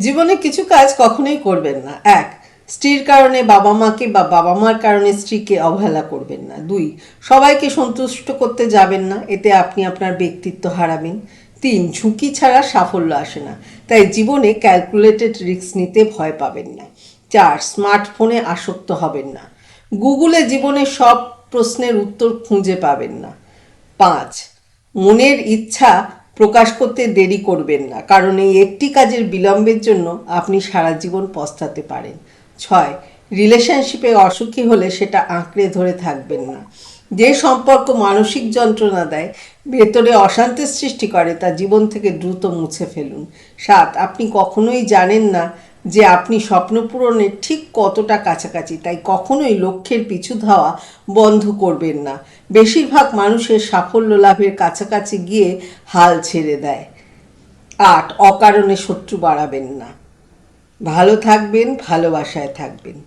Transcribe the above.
জীবনে কিছু কাজ কখনোই করবেন না। এক, স্ত্রীর কারণে বাবা মাকে বা বাবা মার কারণে স্ত্রীকে অবহেলা করবেন না। দুই, সবাইকে সন্তুষ্ট করতে যাবেন না, এতে আপনি আপনার ব্যক্তিত্ব হারাবেন। তিন, ঝুঁকি ছাড়া সাফল্য আসে না, তাই জীবনে ক্যালকুলেটেড রিস্ক নিতে ভয় পাবেন না। চার, স্মার্টফোনে আসক্ত হবেন না, গুগলে জীবনের সব প্রশ্নের উত্তর খুঁজে পাবেন না। পাঁচ, মনের ইচ্ছা প্রকাশ করতে দেরি করবেন না, কারণ এই একটি কাজের বিলম্বের জন্য আপনি সারা জীবন পস্তাতে পারেন। ছয়, রিলেশনশিপে অসুখী হলে সেটা আঁকড়ে ধরে থাকবেন না। যে সম্পর্ক মানসিক যন্ত্রণা দেয়, ভেতরে অশান্তির সৃষ্টি করে, তা জীবন থেকে দ্রুত মুছে ফেলুন। সাত, আপনি কখনোই জানেন না যে আপনি স্বপ্ন পূরণের ঠিক কতটা কাছাকাছি, তাই কখনোই লক্ষ্যের পিছু ধাওয়া বন্ধ করবেন না। বেশিরভাগ মানুষের সাফল্য লাভের কাছাকাছি গিয়ে হাল ছেড়ে দেয়। আট, অকারণে শত্রু বাড়াবেন না, ভালো থাকবেন, ভালোবাসায় থাকবেন।